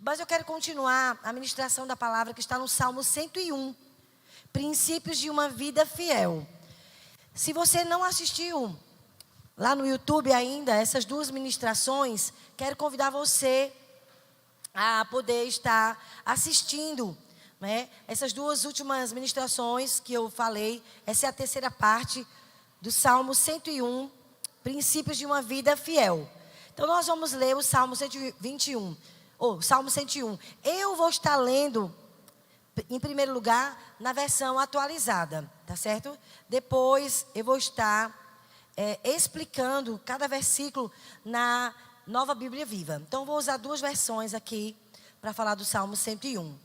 Mas eu quero continuar a ministração da palavra que está no Salmo 101. Princípios de uma vida fiel. Se você não assistiu lá no YouTube ainda essas duas ministrações, quero convidar você a poder estar assistindo, né? Essas duas últimas ministrações que eu falei. Essa é a terceira parte do Salmo 101, princípios de uma vida fiel. Então nós vamos ler o Salmo 121, ou Salmo 101. Eu vou estar lendo, em primeiro lugar, na versão atualizada, tá certo? Depois eu vou estar explicando cada versículo na Nova Bíblia Viva. Então vou usar duas versões aqui para falar do Salmo 101.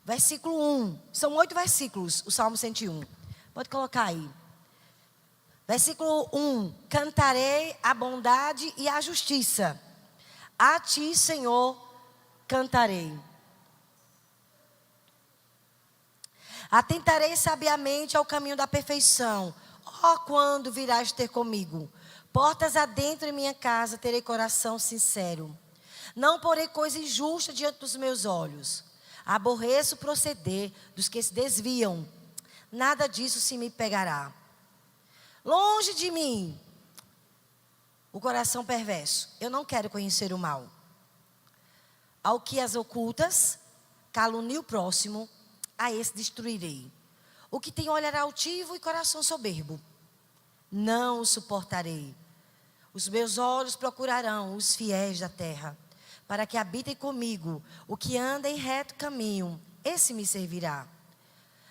Versículo 1, são 8 versículos, o Salmo 101. Pode colocar aí. Versículo 1, cantarei a bondade e a justiça. A ti, Senhor, cantarei. Atentarei sabiamente ao caminho da perfeição. Ó, quando virás ter comigo? Portas adentro em minha casa, terei coração sincero. Não porei coisa injusta diante dos meus olhos. Aborreço o proceder dos que se desviam. Nada disso se me pegará. Longe de mim o coração perverso. Eu não quero conhecer o mal. Ao que as ocultas, calunia o próximo, a esse destruirei. O que tem olhar altivo e coração soberbo, não o suportarei. Os meus olhos procurarão os fiéis da terra, para que habitem comigo. O que anda em reto caminho, esse me servirá.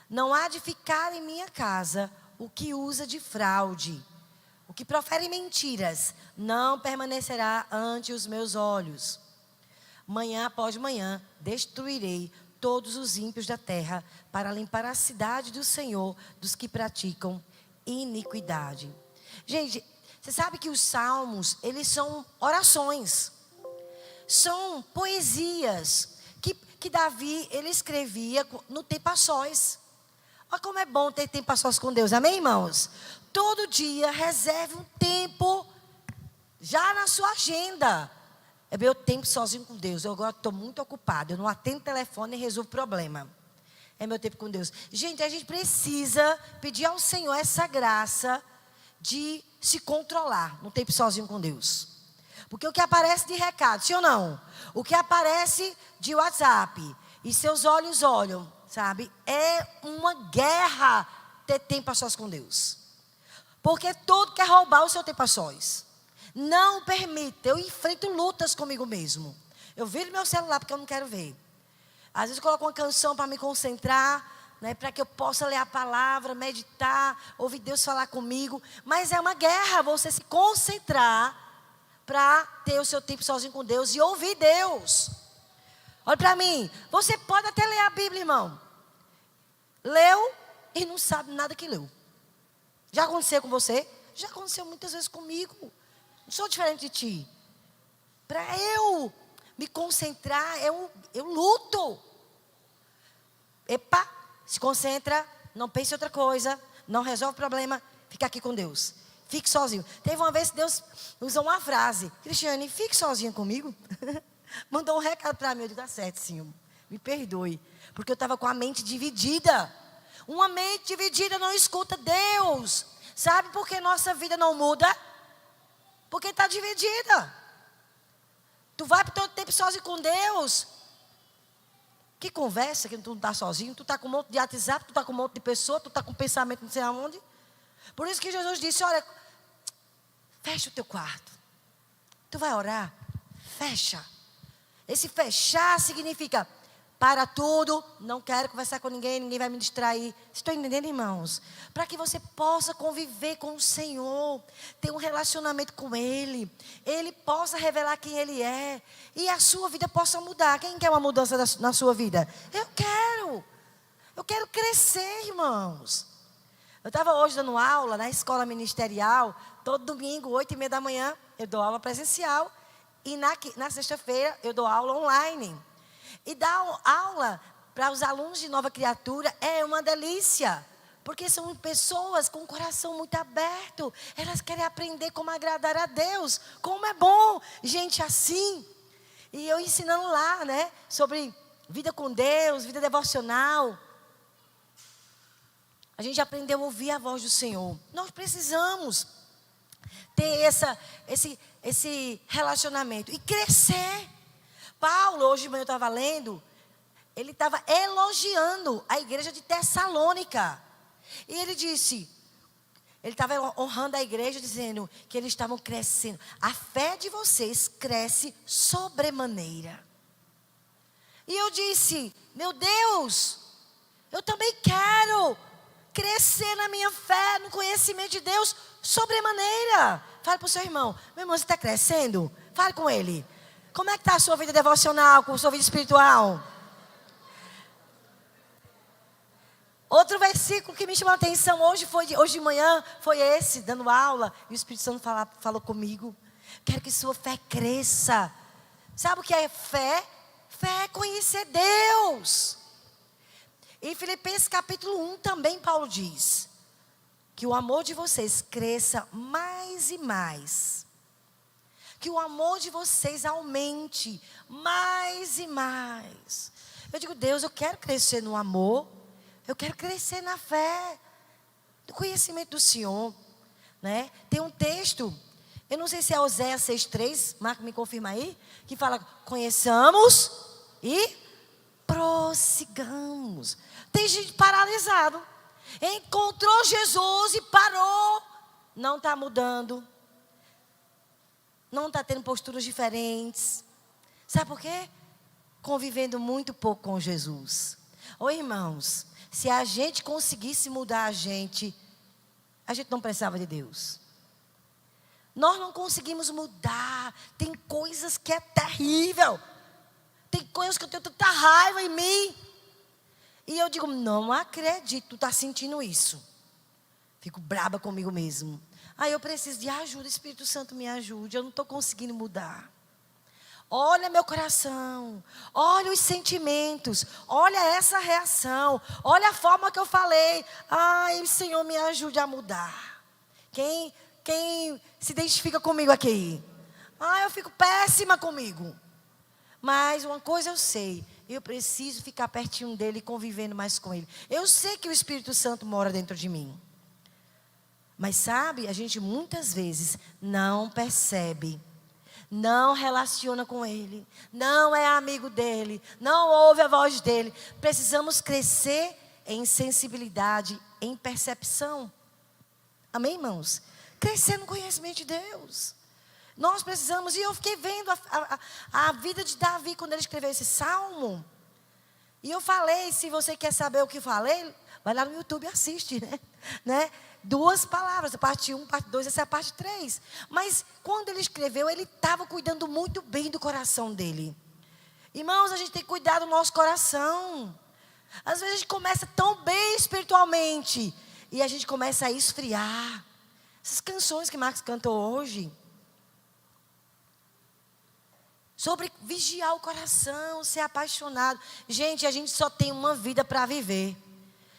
Não há de ficar em minha casa o que usa de fraude. O que profere mentiras, não permanecerá ante os meus olhos. Manhã após manhã, destruirei todos os ímpios da terra, para limpar a cidade do Senhor, dos que praticam iniquidade. Gente, você sabe que os salmos, eles são orações. São poesias que Davi, ele escrevia no tempo a sós. Olha como é bom ter tempo a sós com Deus, amém, irmãos? Todo dia, reserve um tempo, já na sua agenda. É meu tempo sozinho com Deus. Eu agora estou muito ocupado. Eu não atendo telefone e resolvo problema. É meu tempo com Deus. Gente, a gente precisa pedir ao Senhor essa graça de se controlar no tempo sozinho com Deus. Porque o que aparece de recado, sim ou não? O que aparece de WhatsApp e seus olhos olham, sabe? É uma guerra ter tempo a sós com Deus. Porque todo quer roubar o seu tempo a sós. Não permita, eu enfrento lutas comigo mesmo. Eu viro meu celular porque eu não quero ver. Às vezes eu coloco uma canção para me concentrar, né, para que eu possa ler a palavra, meditar, ouvir Deus falar comigo. Mas é uma guerra você se concentrar para ter o seu tempo sozinho com Deus e ouvir Deus. Olha para mim, você pode até ler a Bíblia, irmão. Leu e não sabe nada que leu. Já aconteceu com você? Já aconteceu muitas vezes comigo. Não sou diferente de ti. Para eu me concentrar, eu luto. Epa, se concentra, não pense em outra coisa, não resolve o problema, fica aqui com Deus. Fique sozinho. Teve uma vez que Deus usou uma frase: Cristiane, fique sozinha comigo. Mandou um recado para mim, eu digo, tá certo, sim, me perdoe. Porque eu estava com a mente dividida. Uma mente dividida não escuta Deus. Sabe por que nossa vida não muda? Porque está dividida. Tu vai para o teu tempo sozinho com Deus. Que conversa que tu não está sozinho. Tu está com um monte de WhatsApp, tu está com um monte de pessoa, tu está com pensamento não sei aonde. Por isso que Jesus disse, olha, fecha o teu quarto. Tu vai orar? Fecha. Esse fechar significa, para tudo, não quero conversar com ninguém, ninguém vai me distrair. Estou entendendo, irmãos? Para que você possa conviver com o Senhor, ter um relacionamento com Ele, Ele possa revelar quem Ele é, e a sua vida possa mudar. Quem quer uma mudança na sua vida? Eu quero crescer, irmãos. Eu estava hoje dando aula na escola ministerial, todo domingo, 8h30 da manhã, eu dou aula presencial, e na sexta-feira eu dou aula online. E dar aula para os alunos de Nova Criatura é uma delícia. Porque são pessoas com o coração muito aberto. Elas querem aprender como agradar a Deus. Como é bom gente assim. E eu ensinando lá, né? Sobre vida com Deus, vida devocional. A gente aprendeu a ouvir a voz do Senhor. Nós precisamos ter esse relacionamento e crescer. Paulo, hoje de manhã eu estava lendo, ele estava elogiando a igreja de Tessalônica. E ele disse, ele estava honrando a igreja, dizendo que eles estavam crescendo. A fé de vocês cresce sobremaneira. E eu disse, meu Deus, eu também quero crescer na minha fé, no conhecimento de Deus, sobremaneira. Fale para o seu irmão, meu irmão, você está crescendo? Fale com ele. Como é que está a sua vida devocional, com a sua vida espiritual? Outro versículo que me chamou a atenção hoje de manhã foi esse, dando aula, e o Espírito Santo falou comigo. Quero que sua fé cresça. Sabe o que é fé? Fé é conhecer Deus. Em Filipenses capítulo 1 também Paulo diz que o amor de vocês cresça mais e mais. Que o amor de vocês aumente mais e mais. Eu digo, Deus, eu quero crescer no amor. Eu quero crescer na fé, no conhecimento do Senhor, né? Tem um texto, eu não sei se é Oséias 6:3, Marco me confirma aí, que fala, conheçamos e prossigamos. Tem gente paralisado, encontrou Jesus e parou, não está mudando, não está tendo posturas diferentes. Sabe por quê? Convivendo muito pouco com Jesus. Ô irmãos, se a gente conseguisse mudar a gente não precisava de Deus. Nós não conseguimos mudar. Tem coisas que é terrível. Tem coisas que eu tenho tanta raiva em mim. E eu digo, não acredito, tu está sentindo isso. Fico braba comigo mesmo. Aí eu preciso de ajuda, Espírito Santo me ajude. Eu não estou conseguindo mudar. Olha meu coração, olha os sentimentos, olha essa reação, olha a forma que eu falei. Ai, Senhor, me ajude a mudar. Quem se identifica comigo aqui? Eu fico péssima comigo. Mas uma coisa eu sei, eu preciso ficar pertinho dele e convivendo mais com ele. Eu sei que o Espírito Santo mora dentro de mim. Mas sabe, a gente muitas vezes não percebe. Não relaciona com ele, não é amigo dele, não ouve a voz dele. Precisamos crescer em sensibilidade, em percepção. Amém, irmãos? Crescer no conhecimento de Deus. Nós precisamos, e eu fiquei vendo a vida de Davi quando ele escreveu esse salmo. E eu falei, se você quer saber o que eu falei, vai lá no YouTube e assiste, né? 2 palavras, a parte 1, parte 2, essa é a parte 3. Mas quando ele escreveu, ele estava cuidando muito bem do coração dele. Irmãos, a gente tem que cuidar do nosso coração. Às vezes a gente começa tão bem espiritualmente e a gente começa a esfriar. Essas canções que Marcos cantou hoje, sobre vigiar o coração, ser apaixonado. Gente, a gente só tem uma vida para viver.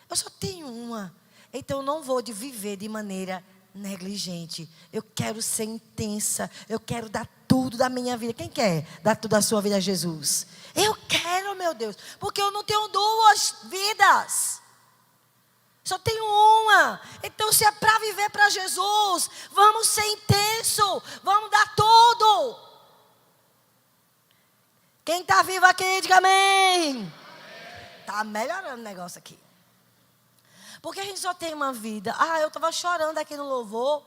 Eu só tenho uma. Então eu não vou viver de maneira negligente. Eu quero ser intensa. Eu quero dar tudo da minha vida. Quem quer dar tudo da sua vida a Jesus? Eu quero, meu Deus. Porque eu não tenho 2 vidas. Só tenho uma. Então se é para viver para Jesus, vamos ser intenso. Vamos dar tudo. Quem está vivo aqui, diga amém. Está melhorando o negócio aqui. Porque a gente só tem uma vida. Eu estava chorando aqui no louvor.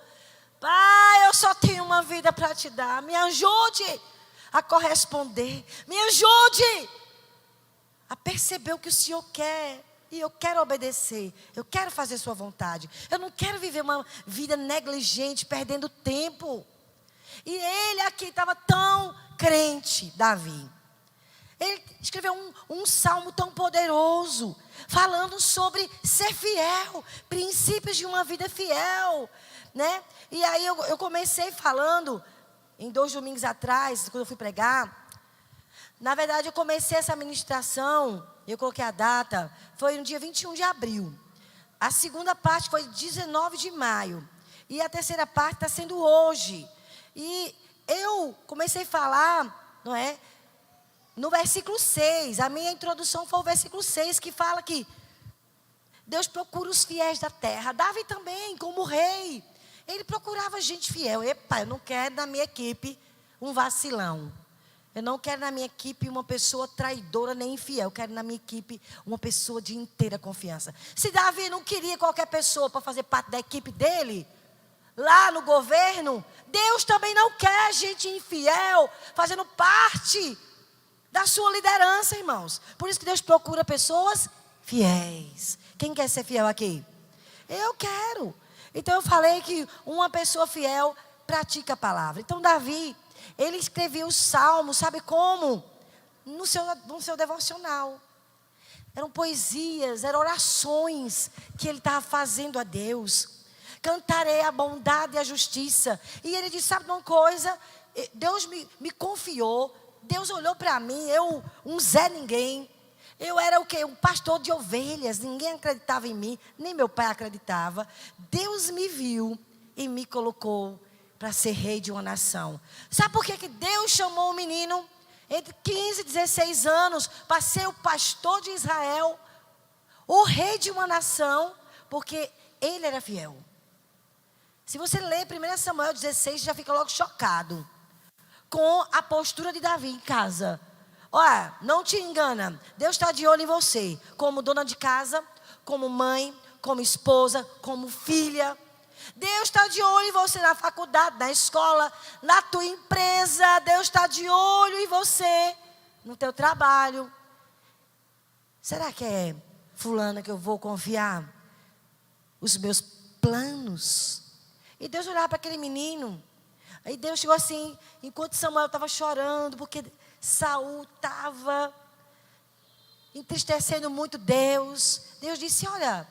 Pai, eu só tenho uma vida para te dar. Me ajude a corresponder. Me ajude a perceber o que o Senhor quer. E eu quero obedecer. Eu quero fazer sua vontade. Eu não quero viver uma vida negligente, perdendo tempo. E ele aqui estava tão crente, Davi. Ele escreveu um salmo tão poderoso, falando sobre ser fiel, princípios de uma vida fiel, né? E aí eu comecei falando, em 2 domingos atrás, quando eu fui pregar. Na verdade, eu comecei essa ministração, eu coloquei a data, foi no dia 21 de abril. A segunda parte foi 19 de maio. E a terceira parte está sendo hoje. E eu comecei a falar, não é? no versículo 6, a minha introdução foi o versículo 6, que fala que Deus procura os fiéis da terra. Davi também, como rei, ele procurava gente fiel. Epa, eu não quero na minha equipe um vacilão. Eu não quero na minha equipe uma pessoa traidora nem infiel. Eu quero na minha equipe uma pessoa de inteira confiança. Se Davi não queria qualquer pessoa para fazer parte da equipe dele, lá no governo, Deus também não quer gente infiel fazendo parte da sua liderança, irmãos. Por isso que Deus procura pessoas fiéis. Quem quer ser fiel aqui? Eu quero. Então eu falei que uma pessoa fiel pratica a palavra. Então Davi, ele escrevia os salmos, sabe como? No seu devocional. Eram poesias, eram orações que ele estava fazendo a Deus. Cantarei a bondade e a justiça. E ele disse, sabe de uma coisa? Deus me confiou. Deus olhou para mim, eu, um Zé Ninguém. Eu era o quê? Um pastor de ovelhas. Ninguém acreditava em mim, nem meu pai acreditava. Deus me viu e me colocou para ser rei de uma nação. Sabe por que Deus chamou um menino entre 15 e 16 anos para ser o pastor de Israel, o rei de uma nação? Porque ele era fiel. Se você ler 1 Samuel 16, já fica logo chocado com a postura de Davi em casa. Olha, não te engana, Deus está de olho em você, como dona de casa, como mãe, como esposa, como filha. Deus está de olho em você na faculdade, na escola, na tua empresa. Deus está de olho em você, no teu trabalho. Será que é fulana que eu vou confiar os meus planos? E Deus olhava para aquele menino. Aí Deus chegou assim, enquanto Samuel estava chorando, porque Saul estava entristecendo muito Deus. Deus disse, olha,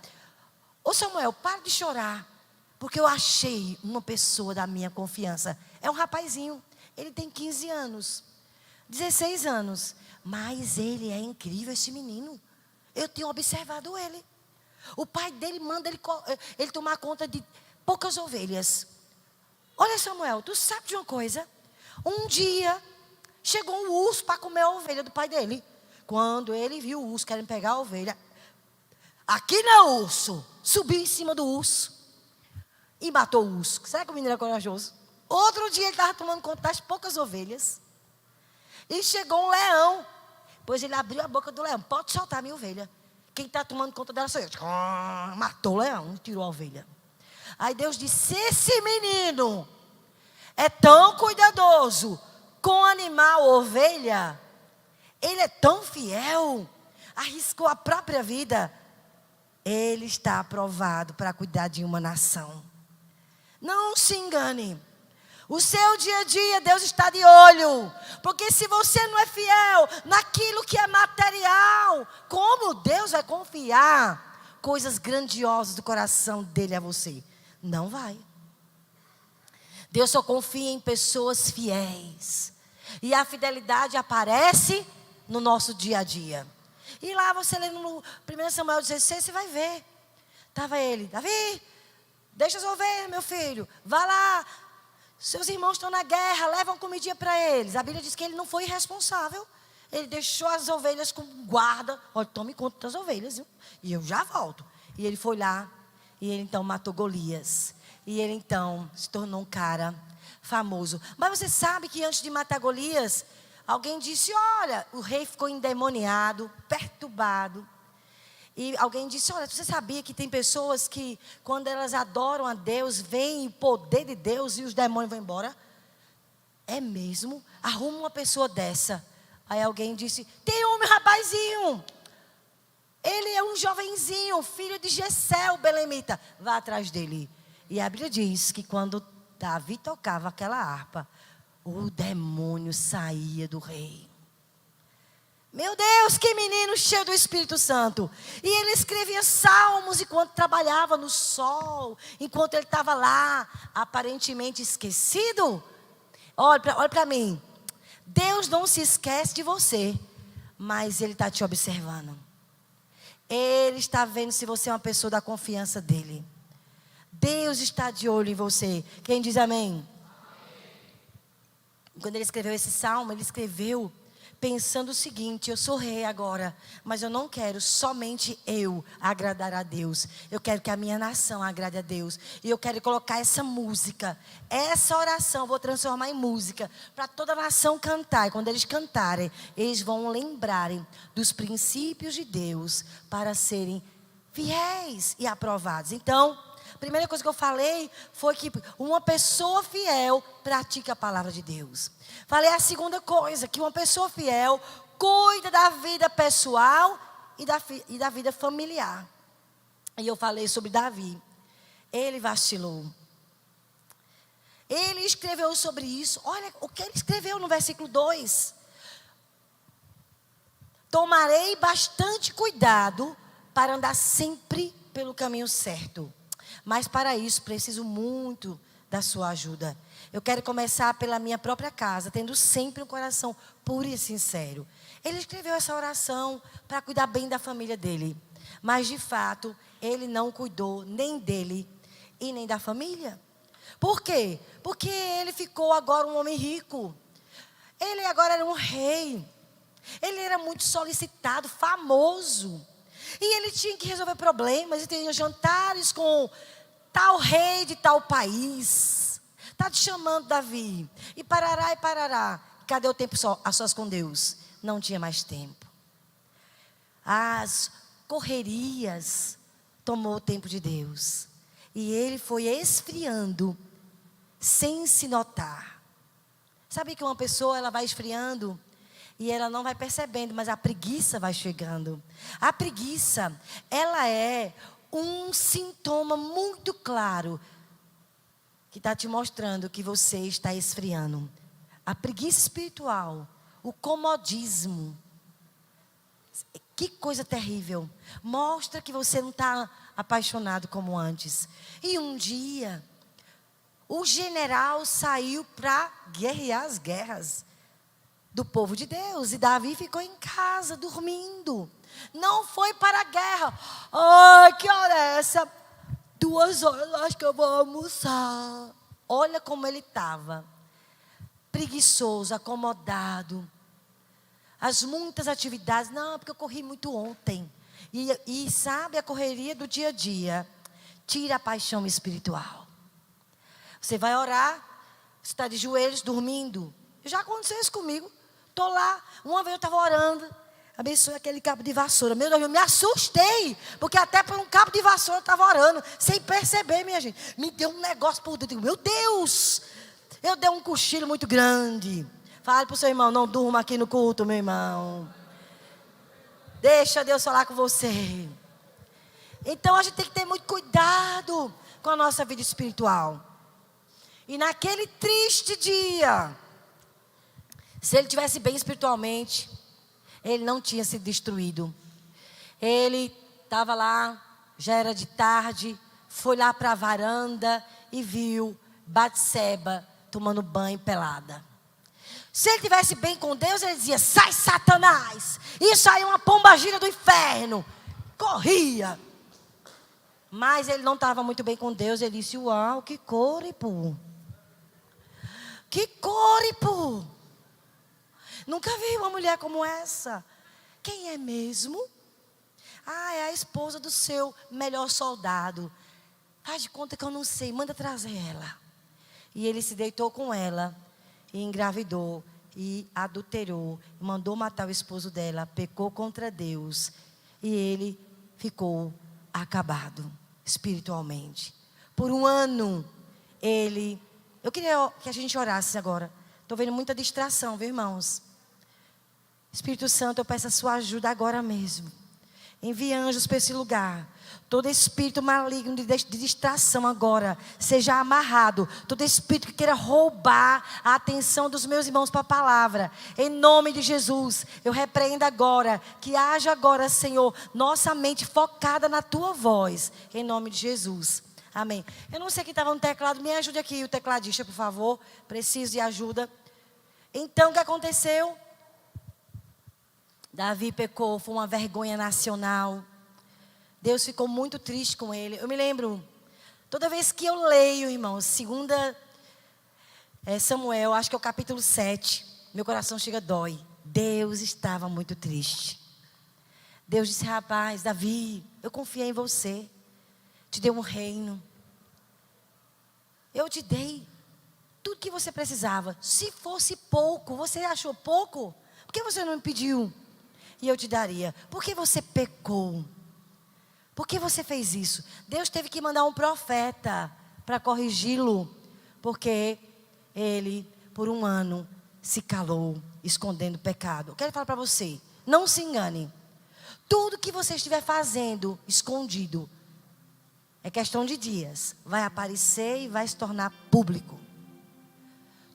ô Samuel, para de chorar, porque eu achei uma pessoa da minha confiança. É um rapazinho, ele tem 15 anos, 16 anos, mas ele é incrível, esse menino. Eu tenho observado ele. O pai dele manda ele tomar conta de poucas ovelhas. Olha, Samuel, tu sabe de uma coisa? Um dia chegou um urso para comer a ovelha do pai dele. Quando ele viu o urso querendo pegar a ovelha, aqui não, urso, subiu em cima do urso e matou o urso. Será que o menino era corajoso? Outro dia ele estava tomando conta das poucas ovelhas e chegou um leão. Pois ele abriu a boca do leão. Pode soltar a minha ovelha. Quem está tomando conta dela sou eu. Matou o leão, tirou a ovelha. Aí Deus disse, esse menino é tão cuidadoso com animal, ovelha. Ele é tão fiel, arriscou a própria vida. Ele está aprovado para cuidar de uma nação. Não se engane. O seu dia a dia, Deus está de olho. Porque se você não é fiel naquilo que é material, como Deus vai confiar coisas grandiosas do coração dele a você? Não vai. Deus só confia em pessoas fiéis. E a fidelidade aparece no nosso dia a dia. E lá você lendo no 1 Samuel 16, você vai ver. Estava ele, Davi, deixa as ovelhas, meu filho. Vá lá, seus irmãos estão na guerra, levam comidinha para eles. A Bíblia diz que ele não foi irresponsável. Ele deixou as ovelhas com guarda. Olha, tome conta das ovelhas, viu? E eu já volto. E ele foi lá. E ele então matou Golias. E ele então se tornou um cara famoso. Mas você sabe que antes de matar Golias, alguém disse, olha, o rei ficou endemoniado, perturbado. E alguém disse, olha, você sabia que tem pessoas que quando elas adoram a Deus, vem o poder de Deus e os demônios vão embora? É mesmo? Arruma uma pessoa dessa. Aí alguém disse, tem um rapazinho. Ele é um jovenzinho, filho de Jessé, o belemita. Vá atrás dele. E a Bíblia diz que quando Davi tocava aquela harpa, o demônio saía do rei. Meu Deus, que menino cheio do Espírito Santo. E ele escrevia salmos enquanto trabalhava no sol, enquanto ele estava lá, aparentemente esquecido. Olha para mim. Deus não se esquece de você, mas Ele está te observando. Ele está vendo se você é uma pessoa da confiança dEle. Deus está de olho em você. Quem diz amém? Quando ele escreveu esse salmo, ele escreveu pensando o seguinte: eu sou rei agora, mas eu não quero somente eu agradar a Deus. Eu quero que a minha nação agrade a Deus. E eu quero colocar essa música, essa oração, vou transformar em música, para toda a nação cantar. E quando eles cantarem, eles vão lembrarem dos princípios de Deus para serem fiéis e aprovados. Então, a primeira coisa que eu falei foi que uma pessoa fiel pratica a palavra de Deus. Falei a segunda coisa, que uma pessoa fiel cuida da vida pessoal e da vida familiar. E eu falei sobre Davi. Ele vacilou. Ele escreveu sobre isso. Olha o que ele escreveu no versículo 2. Tomarei bastante cuidado para andar sempre pelo caminho certo. Mas para isso preciso muito da sua ajuda. Eu quero começar pela minha própria casa, tendo sempre um coração puro e sincero. Ele escreveu essa oração para cuidar bem da família dele. Mas de fato, ele não cuidou nem dele e nem da família. Por quê? Porque ele ficou agora um homem rico. Ele agora era um rei. Ele era muito solicitado, famoso. E ele tinha que resolver problemas. E tinha jantares com tal rei de tal país. Está te chamando, Davi. E parará. Cadê o tempo a sós com Deus? Não tinha mais tempo. As correrias tomou o tempo de Deus. E ele foi esfriando sem se notar. Sabe que uma pessoa ela vai esfriando e ela não vai percebendo, mas a preguiça vai chegando. A preguiça, ela é um sintoma muito claro que está te mostrando que você está esfriando. A preguiça espiritual, o comodismo. Que coisa terrível. Mostra que você não está apaixonado como antes. E um dia, o general saiu para guerrear as guerras do povo de Deus. E Davi ficou em casa, dormindo. Não foi para a guerra. Ai, que hora é essa? 2 horas, acho que eu vou almoçar. Olha como ele estava. Preguiçoso, acomodado. As muitas atividades. Não, porque eu corri muito ontem. E sabe, a correria do dia a dia tira a paixão espiritual. Você vai orar, você está de joelhos, dormindo. Já aconteceu isso comigo. Estou lá, uma vez eu estava orando. Abençoe aquele cabo de vassoura. Meu Deus, eu me assustei. Porque até por um cabo de vassoura eu estava orando. Sem perceber, minha gente. Me deu um negócio por dentro. Meu Deus! Eu dei um cochilo muito grande. Fale para o seu irmão, não durma aqui no culto, meu irmão. Deixa Deus falar com você. Então a gente tem que ter muito cuidado com a nossa vida espiritual. E naquele triste dia, se ele estivesse bem espiritualmente, ele não tinha sido destruído. Ele estava lá, já era de tarde, foi lá para a varanda e viu Batseba tomando banho pelada. Se ele estivesse bem com Deus, ele dizia: sai, Satanás! Isso aí é uma pombagira do inferno. Corria. Mas ele não estava muito bem com Deus. Ele disse: uau, que coripo! Que coripo! Nunca vi uma mulher como essa. Quem é mesmo? Ah, é a esposa do seu melhor soldado. Faz de conta que eu não sei, manda trazer ela. E ele se deitou com ela e engravidou e adulterou. Mandou matar o esposo dela, pecou contra Deus. E ele ficou acabado espiritualmente. Por um ano, eu queria que a gente orasse agora. Estou vendo muita distração, viu, irmãos? Espírito Santo, eu peço a sua ajuda agora mesmo. Envie anjos para esse lugar. Todo espírito maligno de distração agora seja amarrado. Todo espírito que queira roubar a atenção dos meus irmãos para a palavra. Em nome de Jesus, eu repreendo agora. Que haja agora, Senhor, nossa mente focada na tua voz. Em nome de Jesus. Amém. Eu não sei quem estava no teclado. Me ajude aqui, o tecladista, por favor. Preciso de ajuda. Então, o que aconteceu? Davi pecou, foi uma vergonha nacional. Deus ficou muito triste com ele. Eu me lembro, toda vez que eu leio, irmãos, 2 Samuel, acho que é o capítulo 7, meu coração chega a dói. Deus estava muito triste. Deus disse: rapaz, Davi, eu confiei em você. Te dei um reino. Eu te dei tudo que você precisava. Se fosse pouco, você achou pouco? Por que você não me pediu? E eu te daria. Por que você pecou? Por que você fez isso? Deus teve que mandar um profeta para corrigi-lo. Porque ele, por um ano, se calou, escondendo o pecado. Eu quero falar para você, não se engane. Tudo que você estiver fazendo escondido, é questão de dias. Vai aparecer e vai se tornar público.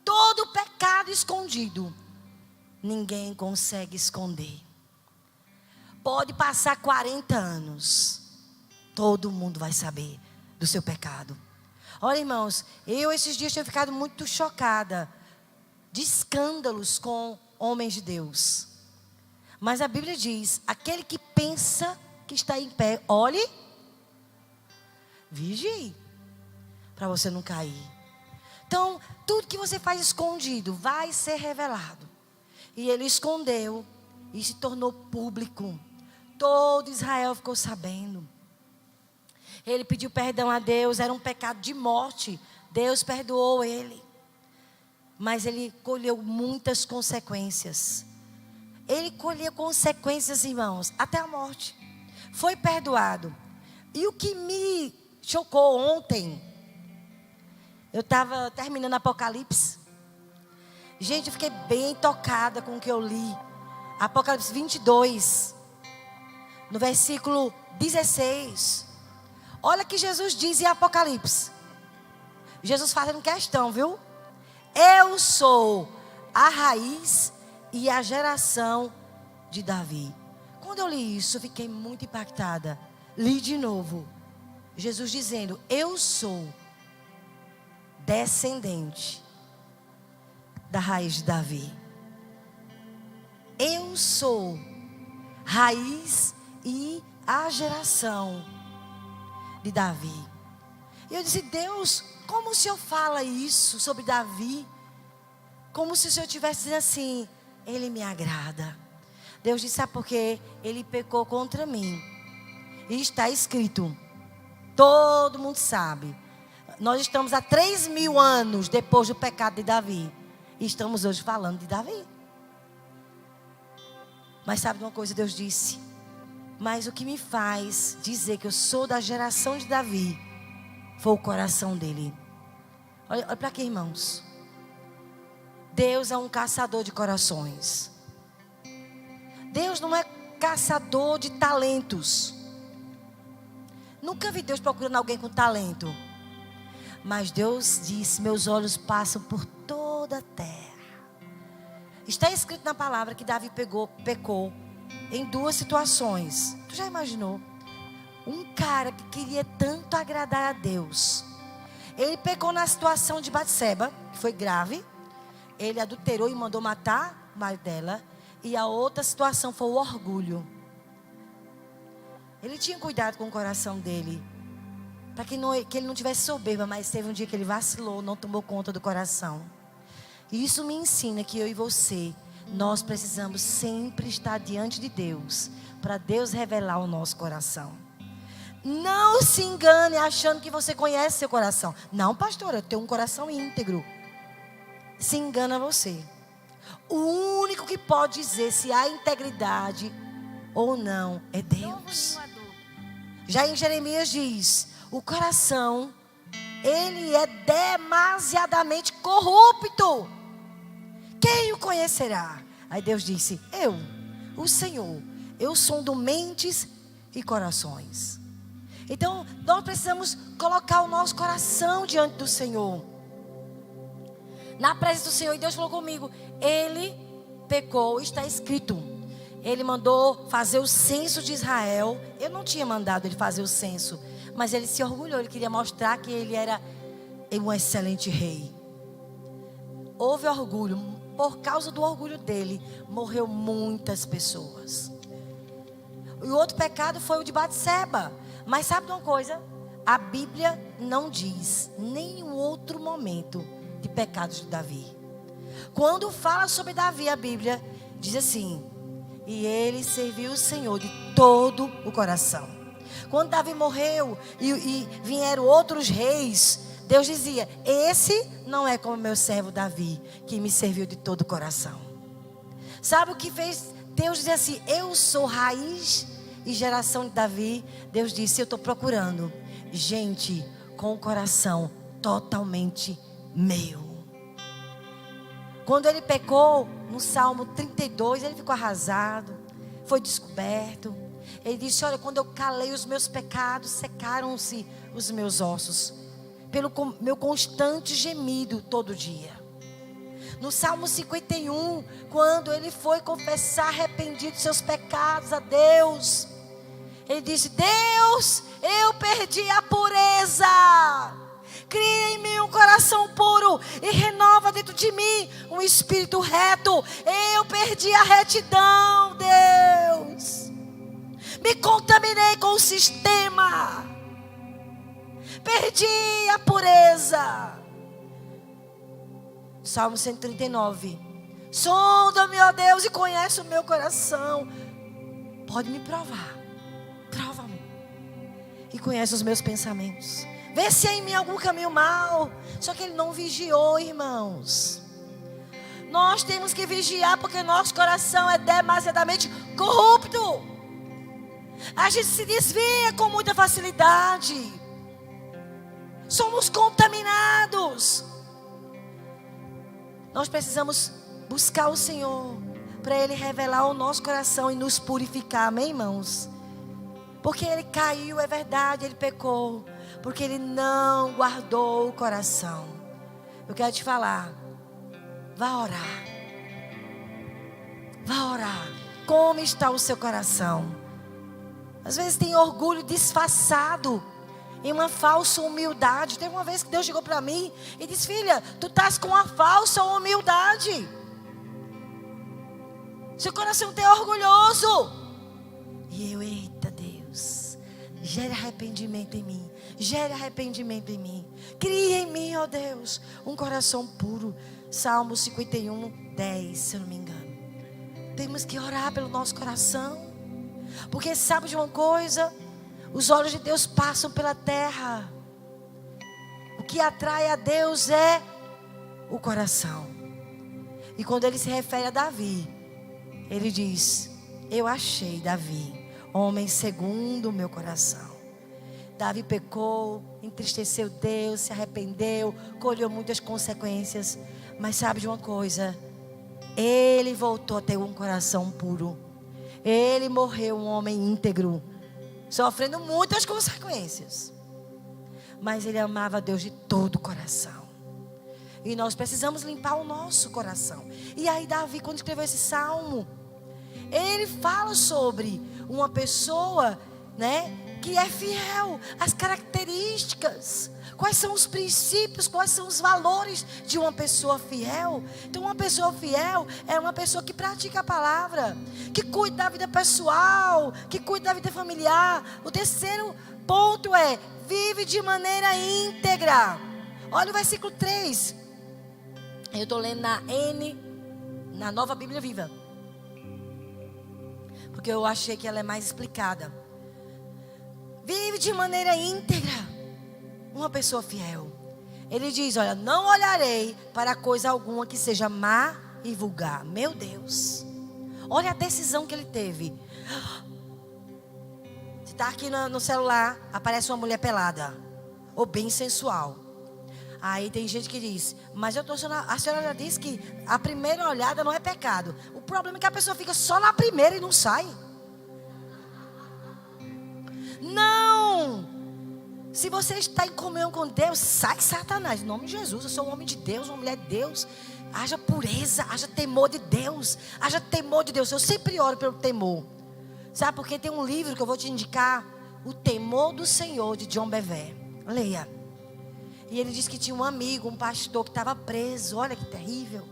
Todo pecado escondido, ninguém consegue esconder. Pode passar 40 anos. Todo mundo vai saber do seu pecado. Olha, irmãos, eu esses dias tenho ficado muito chocada de escândalos com homens de Deus. Mas a Bíblia diz: aquele que pensa que está em pé, olhe, vigie, para você não cair. Então, tudo que você faz escondido vai ser revelado. E ele escondeu e se tornou público. Todo Israel ficou sabendo. Ele pediu perdão a Deus, era um pecado de morte. Deus perdoou ele. Mas ele colheu muitas consequências. Ele colheu consequências, irmãos, até a morte. Foi perdoado. E o que me chocou ontem, eu estava terminando Apocalipse. Gente, eu fiquei bem tocada com o que eu li. Apocalipse 22, no versículo 16. Olha que Jesus diz em Apocalipse. Jesus fazendo questão, viu? Eu sou a raiz e a geração de Davi. Quando eu li isso, eu fiquei muito impactada. Li de novo. Jesus dizendo: eu sou descendente da raiz de Davi. Eu sou raiz e a geração de Davi. E eu disse: Deus, como o Senhor fala isso sobre Davi? Como se o Senhor estivesse dizendo assim: ele me agrada. Deus disse: sabe por quê? Ele pecou contra mim. E está escrito, todo mundo sabe. Nós estamos há 3.000 anos depois do pecado de Davi. E estamos hoje falando de Davi. Mas sabe de uma coisa? Deus disse: mas o que me faz dizer que eu sou da geração de Davi foi o coração dele. Olha para aqui, irmãos. Deus é um caçador de corações. Deus não é caçador de talentos. Nunca vi Deus procurando alguém com talento. Mas Deus disse: meus olhos passam por toda a terra. Está escrito na palavra que Davi pecou em 2 situações. Tu já imaginou? Um cara que queria tanto agradar a Deus. Ele pecou na situação de Batseba, que foi grave. Ele adulterou e mandou matar o marido dela. E a outra situação foi o orgulho. Ele tinha cuidado com o coração dele, para que ele não tivesse soberba. Mas teve um dia que ele vacilou, não tomou conta do coração. E isso me ensina que eu e você, nós precisamos sempre estar diante de Deus, para Deus revelar o nosso coração. Não se engane achando que você conhece seu coração. Não, pastor, eu tenho um coração íntegro. Se engana você. O único que pode dizer se há integridade ou não é Deus. Já em Jeremias diz: o coração, ele é demasiadamente corrupto. Quem o conhecerá? Aí Deus disse: eu, o Senhor, eu sondo mentes e corações. Então, nós precisamos colocar o nosso coração diante do Senhor, na presença do Senhor. E Deus falou comigo: ele pecou, está escrito. Ele mandou fazer o censo de Israel. Eu não tinha mandado ele fazer o censo, mas ele se orgulhou. Ele queria mostrar que ele era um excelente rei. Houve orgulho. Por causa do orgulho dele, morreu muitas pessoas. E o outro pecado foi o de Batseba. Mas sabe de uma coisa? A Bíblia não diz nenhum outro momento de pecados de Davi. Quando fala sobre Davi, a Bíblia Diz assim: e ele serviu o Senhor de todo o coração. Quando Davi morreu e vieram outros reis, Deus dizia: esse não é como meu servo Davi, que me serviu de todo o coração. Sabe o que fez Deus dizer assim: eu sou raiz e geração de Davi? Deus disse: eu estou procurando gente com o coração totalmente meu. Quando ele pecou, no Salmo 32, ele ficou arrasado, foi descoberto. Ele disse: olha, quando eu calei os meus pecados, secaram-se os meus ossos, pelo meu constante gemido todo dia. No Salmo 51, quando ele foi confessar arrependido dos seus pecados a Deus, ele disse: Deus, eu perdi a pureza. Cria em mim um coração puro e renova dentro de mim um espírito reto. Eu perdi a retidão, Deus. Me contaminei com o sistema. Perdi a pureza. Salmo 139. Sonda-me, ó Deus, e conhece o meu coração. Pode me provar. Prova-me. E conhece os meus pensamentos. Vê se há em mim algum caminho mau. Só que ele não vigiou, irmãos. Nós temos que vigiar, porque nosso coração é demasiadamente corrupto. A gente se desvia com muita facilidade. Somos contaminados. Nós precisamos buscar o Senhor para Ele revelar o nosso coração e nos purificar, amém, irmãos? Porque ele caiu, é verdade, ele pecou, porque ele não guardou o coração. Eu quero te falar, vá orar. Vá orar. Como está o seu coração? Às vezes tem orgulho disfarçado em uma falsa humildade. Teve uma vez que Deus chegou para mim e disse: filha, tu estás com uma falsa humildade. Seu coração está orgulhoso. E eu, eita Deus, gere arrependimento em mim. Gere arrependimento em mim. Cria em mim, ó Deus, um coração puro. Salmo 51, 10, se eu não me engano. Temos que orar pelo nosso coração. Porque sabe de uma coisa? Os olhos de Deus passam pela terra. O que atrai a Deus é o coração. E quando ele se refere a Davi, ele diz: eu achei Davi, homem segundo o meu coração. Davi pecou, entristeceu Deus, se arrependeu, colheu muitas consequências. Mas sabe de uma coisa? Ele voltou a ter um coração puro. Ele morreu um homem íntegro, sofrendo muitas consequências. Mas ele amava Deus de todo o coração. E nós precisamos limpar o nosso coração. E aí Davi, quando escreveu esse salmo, ele fala sobre uma pessoa, né, que é fiel. As características, quais são os princípios, quais são os valores de uma pessoa fiel. Então uma pessoa fiel é uma pessoa que pratica a palavra, que cuida da vida pessoal, que cuida da vida familiar. O terceiro ponto é: vive de maneira íntegra. Olha o versículo 3. Eu estou lendo na Nova Bíblia Viva, porque eu achei que ela é mais explicada. Vive de maneira íntegra. Uma pessoa fiel. Ele diz: olha, não olharei para coisa alguma que seja má e vulgar. Meu Deus. Olha a decisão que ele teve. Você está aqui no celular, aparece uma mulher pelada, ou bem sensual. Aí tem gente que diz: mas a senhora já disse que a primeira olhada não é pecado. O problema é que a pessoa fica só na primeira e não sai. Não! Se você está em comunhão com Deus, sai Satanás, em nome de Jesus. Eu sou um homem de Deus, uma mulher de Deus. Haja pureza, haja temor de Deus. Haja temor de Deus. Eu sempre oro pelo temor. Sabe, porque tem um livro que eu vou te indicar, O Temor do Senhor, de John Bevere. Leia. E ele disse que tinha um amigo, um pastor que estava preso. Olha que terrível.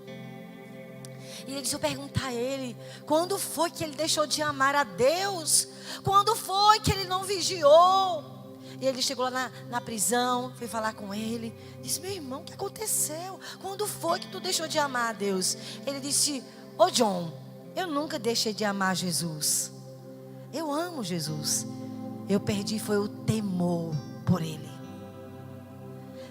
E ele disse: eu perguntar a ele, quando foi que ele deixou de amar a Deus? Quando foi que ele não vigiou? E ele chegou lá na prisão, fui falar com ele. Disse: meu irmão, o que aconteceu? Quando foi que tu deixou de amar a Deus? Ele disse: ô John, Eu nunca deixei de amar Jesus. Eu amo Jesus. Eu perdi foi o temor por Ele.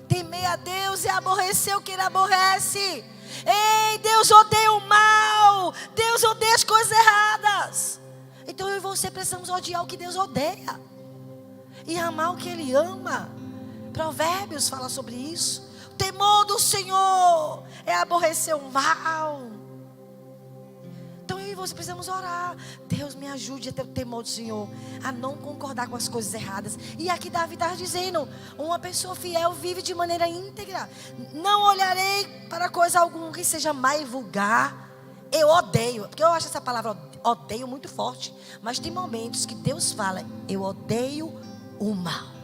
Temer a Deus e aborrecer o que Ele aborrece. Ei, Deus odeia o mal. Deus odeia as coisas erradas. Então eu e você precisamos odiar o que Deus odeia e amar o que Ele ama. Provérbios fala sobre isso. O temor do Senhor é aborrecer o mal. Então eu e você precisamos orar. Deus, me ajude a ter o temor do Senhor, a não concordar com as coisas erradas. E aqui Davi está dizendo: uma pessoa fiel vive de maneira íntegra. Não olharei para coisa alguma que seja má e vulgar. Eu odeio, porque eu acho essa palavra odeio muito forte. Mas tem momentos que Deus fala: eu odeio o mal.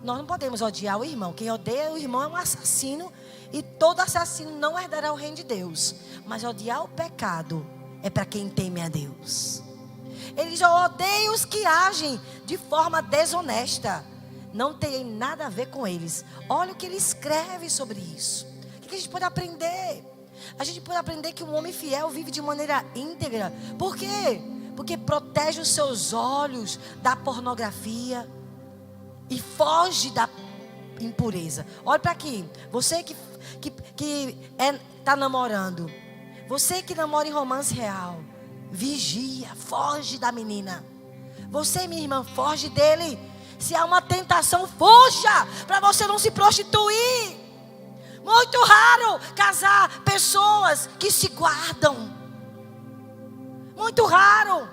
Nós não podemos odiar o irmão. Quem odeia o irmão é um assassino. E todo assassino não herdará o reino de Deus. Mas odiar o pecado é para quem teme a Deus. Ele diz: eu odeio os que agem de forma desonesta. Não tem nada a ver com eles. Olha o que ele escreve sobre isso. O que a gente pode aprender? A gente pode aprender que um homem fiel vive de maneira íntegra. Por quê? Porque protege os seus olhos da pornografia e foge da impureza. Olha para aqui. Você que está namorando, você que namora em romance real, vigia, foge da menina. Você, minha irmã, foge dele. Se há uma tentação, fuja, para você não se prostituir. Muito raro casar pessoas que se guardam. Muito raro.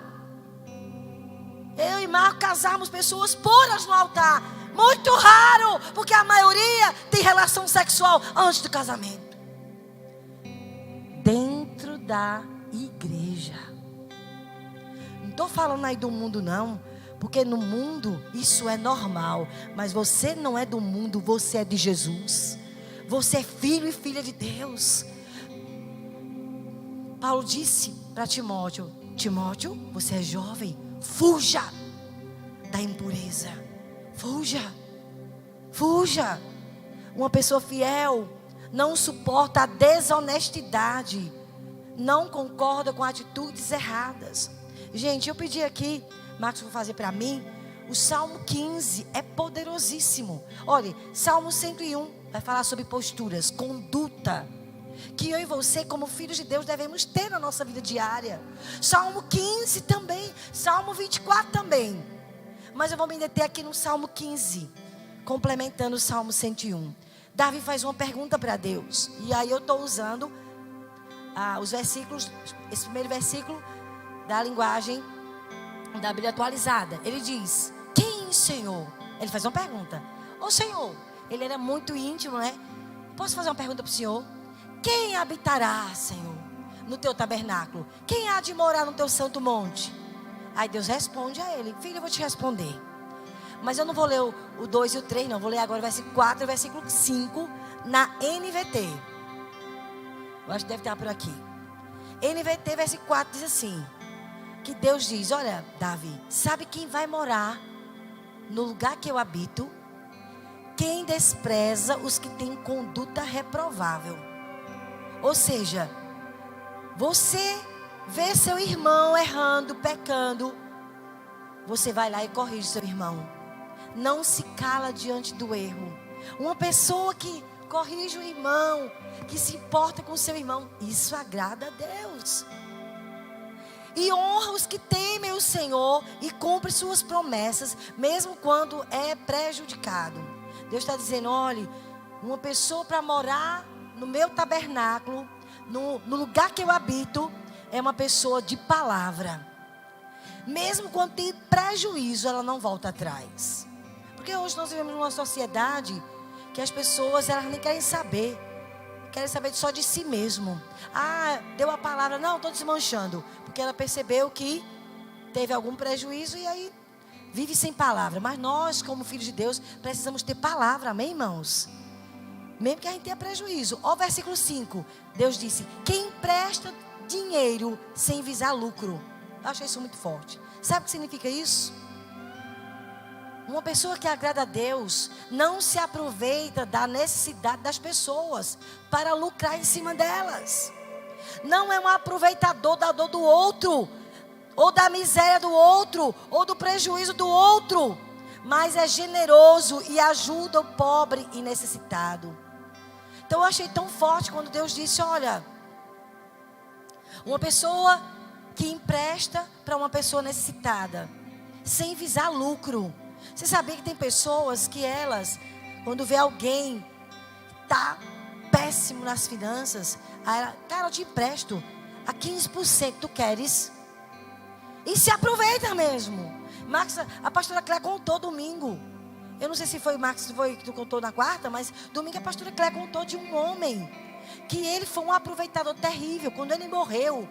Eu e Marco casamos pessoas puras no altar. Muito raro, porque a maioria tem relação sexual antes do casamento. Dentro da igreja. Não estou falando aí do mundo não, porque no mundo isso é normal. Mas você não é do mundo, você é de Jesus. Você é filho e filha de Deus. Paulo disse para Timóteo: Timóteo, você é jovem, fuja da impureza. Fuja. Uma pessoa fiel não suporta a desonestidade, não concorda com atitudes erradas. Gente, eu pedi aqui, Marcos vai fazer para mim, o Salmo 15 é poderosíssimo. Olha, Salmo 101 vai falar sobre posturas, conduta, que eu e você, como filhos de Deus, devemos ter na nossa vida diária. Salmo 15 também, Salmo 24 também. Mas eu vou me deter aqui no Salmo 15, complementando o Salmo 101. Davi faz uma pergunta para Deus. E aí eu estou usando os versículos, esse primeiro versículo da linguagem da Bíblia atualizada. Ele diz: quem, Senhor? Ele faz uma pergunta. Ô Senhor, ele era muito íntimo, né? Posso fazer uma pergunta para o Senhor? Quem habitará, Senhor, no teu tabernáculo? Quem há de morar no teu santo monte? Aí Deus responde a ele: filho, eu vou te responder. Mas eu não vou ler o 2 e o 3, não. Vou ler agora o versículo 4 e o versículo 5 na NVT. Eu acho que deve estar por aqui. NVT, versículo 4 diz assim: que Deus diz: olha, Davi, sabe quem vai morar no lugar que eu habito? Quem despreza os que têm conduta reprovável. Ou seja, você vê seu irmão errando, pecando, você vai lá e corrige seu irmão. Não se cala diante do erro. Uma pessoa que corrige o irmão, que se importa com o seu irmão, isso agrada a Deus. E honra os que temem o Senhor e cumpre suas promessas, mesmo quando é prejudicado. Deus está dizendo: olha, uma pessoa para morar no meu tabernáculo, no lugar que eu habito, é uma pessoa de palavra. Mesmo quando tem prejuízo, ela não volta atrás. Porque hoje nós vivemos numa sociedade que as pessoas, elas nem querem saber só de si mesmo. Ah, deu a palavra, não, estou desmanchando. Porque ela percebeu que teve algum prejuízo e aí vive sem palavra. Mas nós, como filhos de Deus, precisamos ter palavra, amém, irmãos? Mesmo que a gente tenha prejuízo. Ó, versículo 5, Deus disse: quem empresta dinheiro sem visar lucro. Eu acho isso muito forte. Sabe o que significa isso? Uma pessoa que agrada a Deus não se aproveita da necessidade das pessoas para lucrar em cima delas. Não é um aproveitador da dor do outro, ou da miséria do outro, ou do prejuízo do outro, mas é generoso e ajuda o pobre e necessitado. Então eu achei tão forte quando Deus disse, olha, uma pessoa que empresta para uma pessoa necessitada, sem visar lucro. Você sabia que tem pessoas que elas, quando vê alguém tá péssimo nas finanças, aí ela, cara, eu te empresto a 15%, tu queres? E se aproveita mesmo. Marcos, a pastora Cléia contou domingo. Eu não sei se foi Marcos que tu contou na quarta, mas domingo a pastora Cléia contou de um homem que ele foi um aproveitador terrível. Quando ele morreu,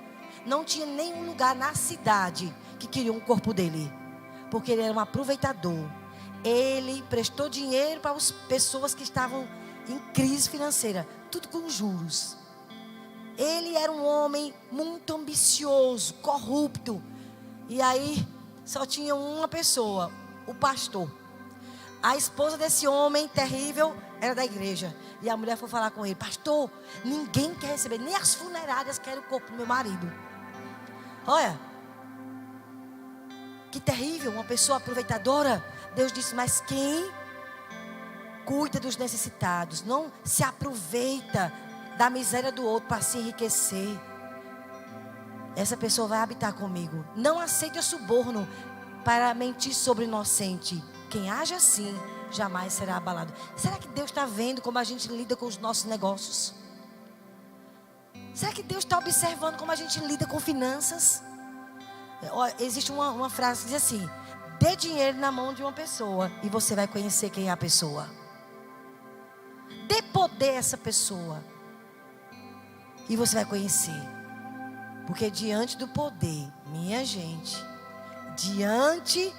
não tinha nenhum lugar na cidade que queria um corpo dele, porque ele era um aproveitador. Ele emprestou dinheiro para as pessoas que estavam em crise financeira, tudo com juros. Ele era um homem muito ambicioso, corrupto. E aí só tinha uma pessoa, o pastor. A esposa desse homem terrível era da igreja. E a mulher foi falar com ele, pastor, ninguém quer receber, nem as funerárias querem o corpo do meu marido. Olha, que terrível, uma pessoa aproveitadora. Deus disse, mas quem cuida dos necessitados, não se aproveita da miséria do outro para se enriquecer, essa pessoa vai habitar comigo. Não aceite o suborno para mentir sobre o inocente. Quem age assim jamais será abalado. Será que Deus está vendo como a gente lida com os nossos negócios? Será que Deus está observando como a gente lida com finanças? Existe uma frase que diz assim, dê dinheiro na mão de uma pessoa e você vai conhecer quem é a pessoa. Dê poder a essa pessoa e você vai conhecer. Porque diante do poder, minha gente, diante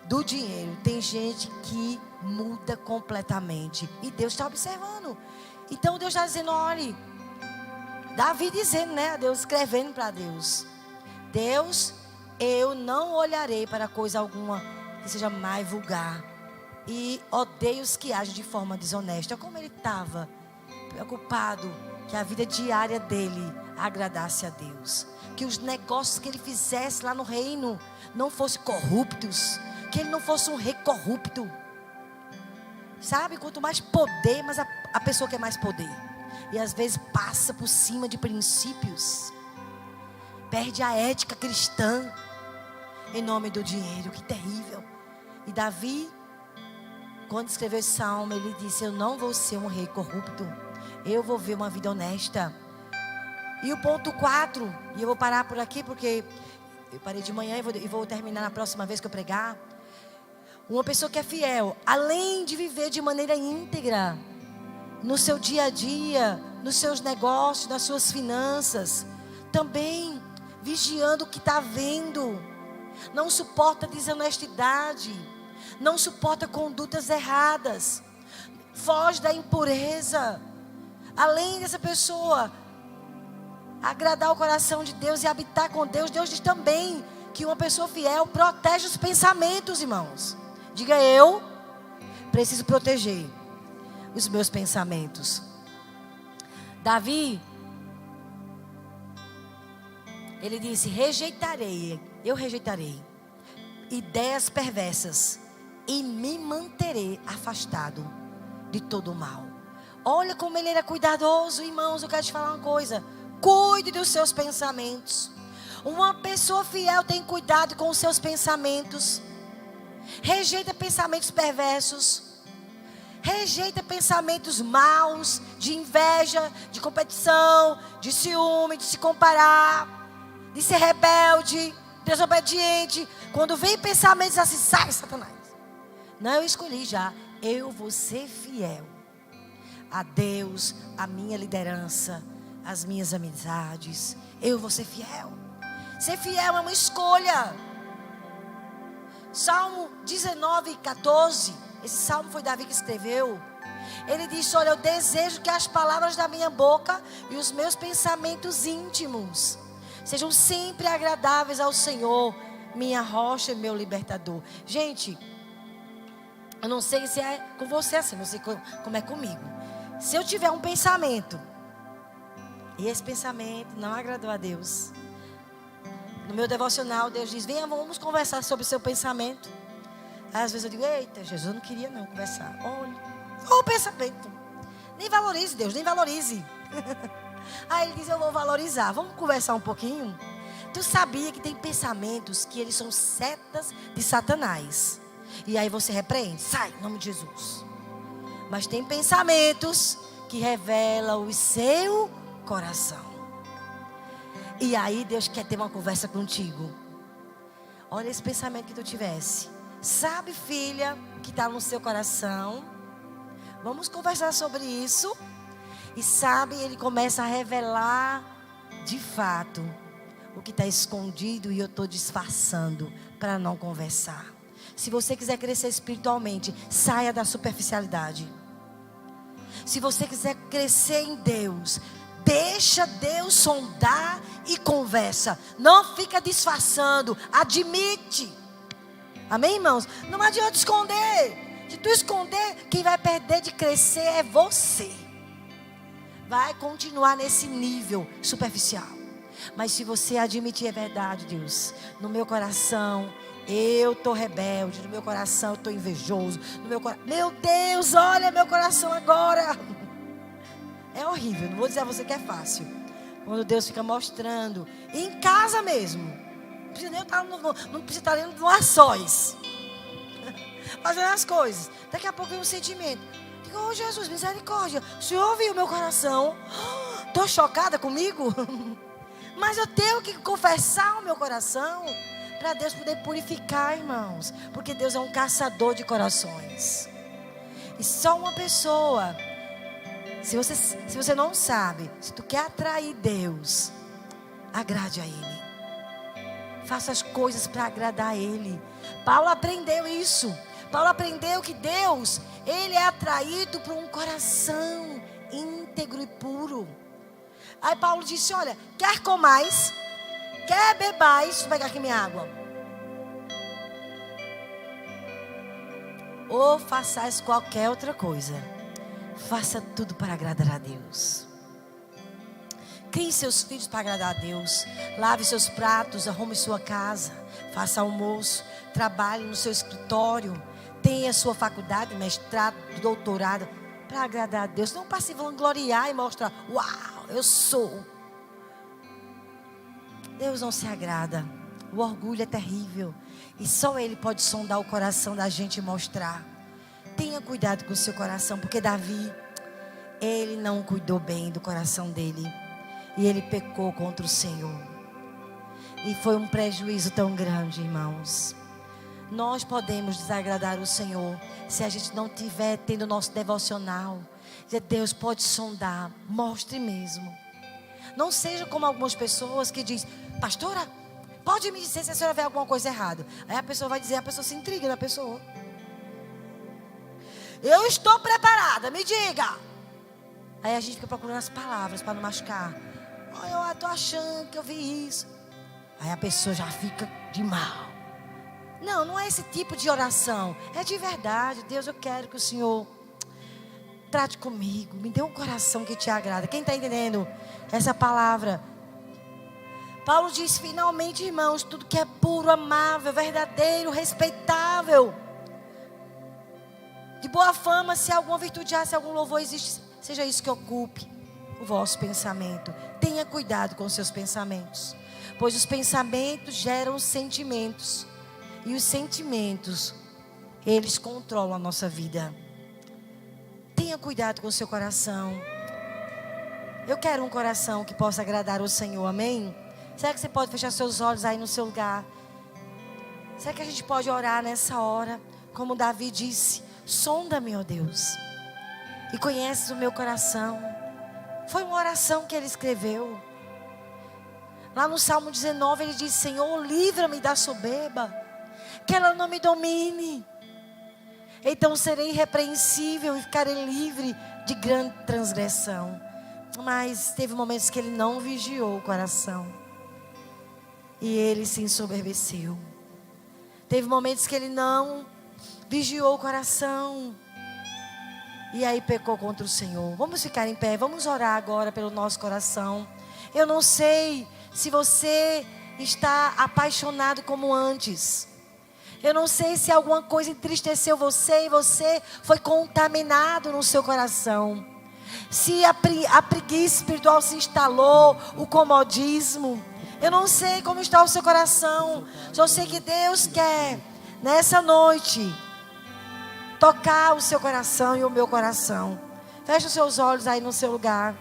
do dinheiro, tem gente que muda completamente. E Deus está observando. Então Deus está dizendo, olhe, Davi dizendo, né, Deus escrevendo para Deus, Deus, eu não olharei para coisa alguma que seja mais vulgar. E odeio os que agem de forma desonesta. Como ele estava preocupado que a vida diária dele agradasse a Deus. Que os negócios que ele fizesse lá no reino não fossem corruptos. Que ele não fosse um rei corrupto. Sabe, quanto mais poder, mas a pessoa quer mais poder. E às vezes passa por cima de princípios. Perde a ética cristã em nome do dinheiro. Que terrível. E Davi, quando escreveu esse salmo, ele disse, eu não vou ser um rei corrupto. Eu vou ver uma vida honesta. E o ponto 4, e eu vou parar por aqui porque eu parei de manhã e vou terminar na próxima vez que eu pregar. Uma pessoa que é fiel, além de viver de maneira íntegra, no seu dia a dia, nos seus negócios, nas suas finanças, também vigiando o que está vendo, não suporta desonestidade, não suporta condutas erradas, foge da impureza. Além dessa pessoa agradar o coração de Deus e habitar com Deus, Deus diz também que uma pessoa fiel protege os pensamentos, irmãos. Diga, eu preciso proteger os meus pensamentos. Davi, ele disse, eu rejeitarei ideias perversas e me manterei afastado de todo o mal. Olha como ele era cuidadoso, irmãos. Eu quero te falar uma coisa, cuide dos seus pensamentos. Uma pessoa fiel tem cuidado com os seus pensamentos. Rejeita pensamentos perversos, rejeita pensamentos maus, de inveja, de competição, de ciúme, de se comparar, de ser rebelde, desobediente. Quando vem pensamentos assim, sai, Satanás. Não, eu escolhi já, eu vou ser fiel a Deus, a minha liderança, as minhas amizades. Eu vou ser fiel. Ser fiel é uma escolha. Salmo 19:14. Esse salmo foi Davi que escreveu. Ele disse, olha, eu desejo que as palavras da minha boca e os meus pensamentos íntimos sejam sempre agradáveis ao Senhor, minha rocha e meu libertador. Gente, eu não sei se é com você assim, não sei como é comigo. Se eu tiver um pensamento E esse pensamento não agradou a Deus. No meu devocional, Deus diz: venha, vamos conversar sobre o seu pensamento. Aí, às vezes eu digo: eita, Jesus, eu não queria não conversar. Olha o pensamento. Nem valorize, Deus, nem valorize. Aí ele diz: eu vou valorizar. Vamos conversar um pouquinho? Tu sabia que tem pensamentos que eles são setas de Satanás? E aí você repreende: sai, em nome de Jesus. Mas tem pensamentos que revelam o seu coração. E aí Deus quer ter uma conversa contigo. Olha esse pensamento que tu tivesse. Sabe, filha, que está no seu coração? Vamos conversar sobre isso. E sabe, ele começa a revelar de fato o que está escondido e eu estou disfarçando para não conversar. Se você quiser crescer espiritualmente, saia da superficialidade. Se você quiser crescer em Deus, deixa Deus sondar e conversa. Não fica disfarçando, admite. Amém, irmãos? Não adianta esconder. Se tu esconder, quem vai perder de crescer é você. Vai continuar nesse nível superficial. Mas se você admitir: é verdade, Deus, no meu coração eu estou rebelde, no meu coração eu estou invejoso, meu Deus, olha meu coração agora. É horrível, não vou dizer a você que é fácil. Quando Deus fica mostrando, em casa mesmo, não precisa nem estar não precisa estar nem no açóis, fazendo as coisas. Daqui a pouco vem um sentimento. Digo: oh Jesus, misericórdia, o Senhor ouviu o meu coração. Estou chocada comigo. Mas eu tenho que confessar o meu coração para Deus poder purificar, irmãos. Porque Deus é um caçador de corações. E só uma pessoa, se você não sabe, se tu quer atrair Deus, agrade a Ele. Faça as coisas para agradar a Ele. Paulo aprendeu isso. Paulo aprendeu que Deus, Ele é atraído por um coração íntegro e puro. Aí Paulo disse: olha, quer comais, quer bebais, vou pegar aqui minha água, ou façais qualquer outra coisa, faça tudo para agradar a Deus. Crie seus filhos para agradar a Deus. Lave seus pratos, arrume sua casa, faça almoço, trabalhe no seu escritório, tenha sua faculdade, mestrado, doutorado, para agradar a Deus. Não para se vangloriar e mostrar: uau, eu sou. Deus não se agrada. O orgulho é terrível. E só Ele pode sondar o coração da gente e mostrar. Tenha cuidado com o seu coração. Porque Davi, ele não cuidou bem do coração dele. E ele pecou contra o Senhor. E foi um prejuízo tão grande, irmãos. Nós podemos desagradar o Senhor se a gente não estiver tendo o nosso devocional. Deus pode sondar, mostre mesmo. Não seja como algumas pessoas que dizem: pastora, pode me dizer se a senhora vê alguma coisa errada. Aí a pessoa vai dizer, a pessoa se intriga na pessoa. Eu estou preparada, me diga. Aí a gente fica procurando as palavras para não machucar. Eu estou achando que eu vi isso. Aí a pessoa já fica de mal. Não, não é esse tipo de oração. É de verdade. Deus, eu quero que o Senhor trate comigo. Me dê um coração que te agrada. Quem está entendendo essa palavra? Paulo diz: finalmente, irmãos, tudo que é puro, amável, verdadeiro, respeitável, de boa fama, se alguma virtude há, se algum louvor existe, seja isso que ocupe o vosso pensamento. Tenha cuidado com os seus pensamentos, pois os pensamentos geram sentimentos. E os sentimentos, eles controlam a nossa vida. Tenha cuidado com o seu coração. Eu quero um coração que possa agradar o Senhor, amém? Será que você pode fechar seus olhos aí no seu lugar? Será que a gente pode orar nessa hora? Como Davi disse: sonda-me, ó Deus, e conheces o meu coração. Foi uma oração que ele escreveu. Lá no Salmo 19 ele diz: Senhor, livra-me da soberba, que ela não me domine. Então serei irrepreensível e ficarei livre de grande transgressão. Mas teve momentos que ele não vigiou o coração, e ele se ensoberbeceu. Teve momentos que ele não vigiou o coração, e aí pecou contra o Senhor. Vamos ficar em pé, vamos orar agora pelo nosso coração. Eu não sei se você está apaixonado como antes. Eu não sei se alguma coisa entristeceu você e você foi contaminado no seu coração. Se a preguiça espiritual se instalou, o comodismo. Eu não sei como está o seu coração. Só sei que Deus quer, nessa noite, tocar o seu coração e o meu coração. Feche os seus olhos aí no seu lugar.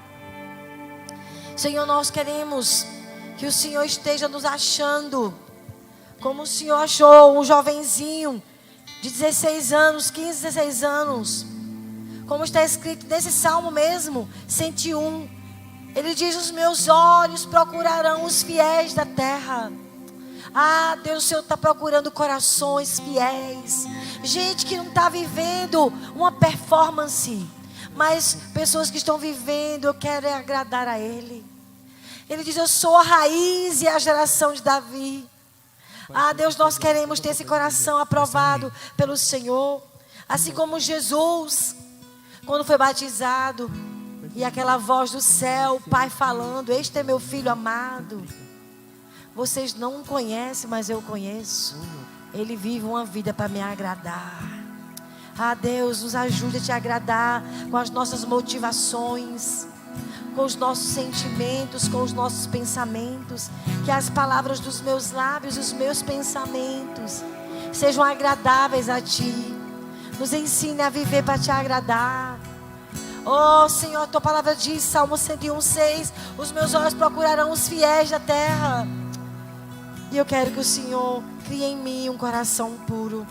Senhor, nós queremos que o Senhor esteja nos achando, como o Senhor achou um jovenzinho de 16 anos, 15, 16 anos. Como está escrito nesse salmo mesmo, 101. Ele diz: os meus olhos procurarão os fiéis da terra. Ah, Deus, o Senhor está procurando corações fiéis. Gente que não está vivendo uma performance, mas pessoas que estão vivendo, eu quero agradar a Ele. Ele diz: eu sou a raiz e a geração de Davi. Ah, Deus, nós queremos ter esse coração aprovado pelo Senhor. Assim como Jesus, quando foi batizado, e aquela voz do céu, o Pai falando: este é meu filho amado. Vocês não conhecem, mas eu conheço. Ele vive uma vida para me agradar. Ah, Deus, nos ajude a te agradar com as nossas motivações, com os nossos sentimentos, com os nossos pensamentos. Que as palavras dos meus lábios e os meus pensamentos sejam agradáveis a Ti. Nos ensine a viver para Te agradar. Oh, Senhor, a Tua palavra diz, Salmo 101:6, os meus olhos procurarão os fiéis da terra. E eu quero que o Senhor crie em mim um coração puro.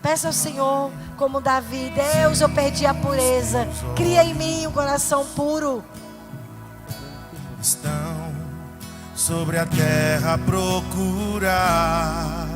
Peça ao Senhor, como Davi: Deus, eu perdi a pureza, cria em mim um coração puro. Estão sobre a terra a procurar